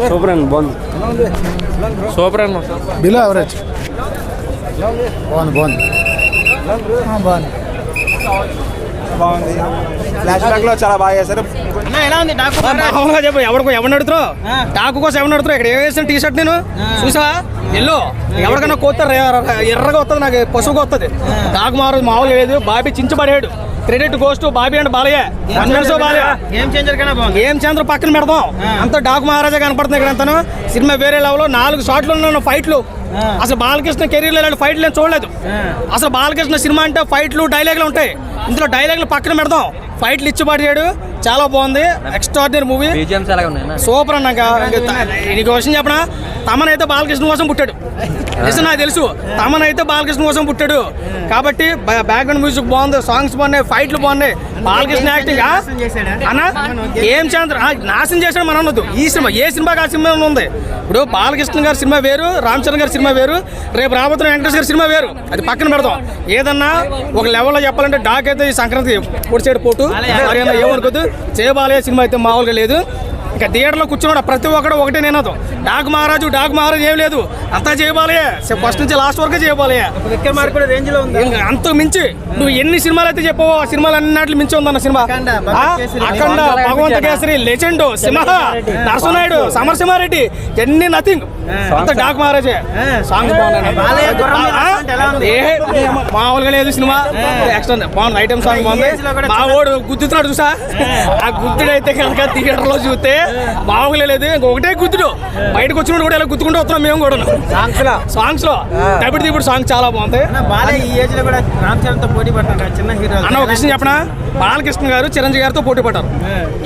Super అండి, బాగుంది. Super అన్న, బిలో యావరేజ్. బాగుంది బాగుంది బాగుంది. ఫ్లాష్ బ్యాక్ లో చాలా బాగా చేశారు. మామూలుగా చెప్పు, ఎవరిని అడుగుతారు డాకు కోసం ఎవరిని అడుగుతారు? ఇక్కడ వేసిన టీ షర్ట్ నేను చూసా ఎల్లో ఎవరికైనా కోస్తారు ఎర్రగా వస్తుంది, నాకు పసుపుగా వస్తుంది. డాకు మామూలుగా లేదు, బాబీ చించబడేడు. Credit goes to Bobby and Balayya. Game changer పక్కన పెడతాం, అంతా డాకు మహారాజా కనపడుతుంది ఇక్కడ అంతాను. సినిమా వేరే లెవెల్లో 4 షాట్లు ఉన్న ఫైట్లు. అసలు బాలకృష్ణ కెరీర్లో ఇలాంటి ఫైట్లు నేను చూడలేదు. అసలు బాలకృష్ణ సినిమా అంటే ఫైట్లు డైలాగులు ఉంటాయి, ఇందులో డైలాగులు పక్కన పెడతాం, ఫైట్లు ఇచ్చి పడియాడు. చాలా బాగుంది, ఎక్స్ట్రాడినరీ మూవీ, సూపర్ అన్నాక. నీకు విషయం చెప్పనా, తమన్ అయితే బాలకృష్ణ కోసం పుట్టాడు. నిజం నాకు తెలుసు, తమన్ అయితే బాలకృష్ణ కోసం పుట్టాడు కాబట్టి బ్యాక్గ్రౌండ్ మ్యూజిక్ బాగుంది, సాంగ్స్ బాగున్నాయి, ఫైట్లు బాగున్నాయి. బాలకృష్ణ యాక్టింగ్ అన్నా ఏం చంద్ర నాశనం చేశాడు మనం అనొద్దు. ఈ సినిమా ఏ సినిమాకి ఆ సినిమా ఉంది. ఇప్పుడు బాలకృష్ణ గారి సినిమా వేరు, రామ్ చరణ్ గారి సినిమా వేరు, రేపు రాబోతున్న వెంకటేష్ గారి సినిమా వేరు. అది పక్కన పెడతాం. ఏదన్నా ఒక లెవెల్లో చెప్పాలంటే డాక్ అయితే ఈ సంక్రాంతి పొడిచేడు పోటు ఏమనుకోద్దు. జయబాలయ్య సినిమా అయితే మామూలుగా లేదు. ఇంకా థియేటర్లో కూర్చున్నాడు ప్రతి ఒక్కడు ఒకటే నేనదు, డాక్ మహారాజు ఏం లేదు, అంతా జయబాలయ్య. ఫస్ట్ నుంచి లాస్ట్ వరకు జయబాలయ్య. అంత మించి నువ్వు ఎన్ని సినిమాలు అయితే చెప్పావో ఆ సినిమాలు అన్నింటిని మించి ఉందన్న సినిమా. అఖండ, భగవంత కేసరి, లెజెండ్, సింహ, నరసింహారెడ్డి, సమరసింహారెడ్డి, ఎన్ని నథింగ్, అంత డాక్ మహారాజే. సాంగ్స్ బాగున్నాయి, మామూలుగా లేదు సినిమా. ఎక్స్ట్రా బాగుంది, ఐటమ్ సాంగ్ బాగుంది. మా వాడు గుద్దుతున్నాడు చూసా, ఆ గుద్దుడైతే కనుక థియేటర్లో చూస్తే బాగులే లేదు. ఇంకొకటే గుద్దుడు, బయటకు వచ్చినప్పుడు కూడా ఇలా గుద్దుకుంటూ వస్తున్నాం మేము కూడా. సాంగ్స్ లో డబ్బుడు దిప్పుడు సాంగ్ చాలా బాగుంది. అన్న ఒక విషయం చెప్పనా, బాలకృష్ణ గారు చిరంజీవి గారితో పోటీ పడ్డారు,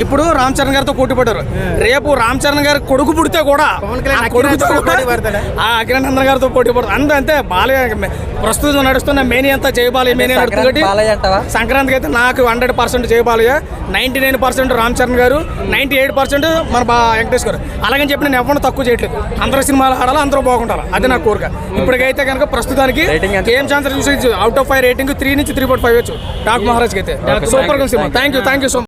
ఇప్పుడు రామ్ చరణ్ గారితో పోటీ పడ్డారు. రేపు రామ్ చరణ్ గారి కొడుకు పుడితే కూడా అఖిలానందన్ గారితో పోటీ పడతారు. అంతే బాలయ్య ప్రస్తుతం నడుస్తున్న మేనీ అంతా జయబాలయ్య మేనీ నడుస్తుంది. సంక్రాంతికి అయితే నాకు 100% జయబాలయ్య, 99% రామ్ చరణ్ గారు, 98% మన వెంకటేష్ గారు. అలాగని చెప్పి నేను ఎవరిని తక్కువ చేయట్లేదు. అందరూ సినిమాలు ఆడాలి, అందరూ బాగుంటారు, అది నా కోరిక. ఇప్పటికైతే కనుక ప్రస్తుతానికి గేమ్ ఛాన్సర్ చూసి అవుట్ ఆఫ్ 5 రేటింగ్ 3 నుంచి 3.5 వచ్చు డాక్ మహారాజ్కి అయితే. సూపర్ గా cinema. Thank you so much.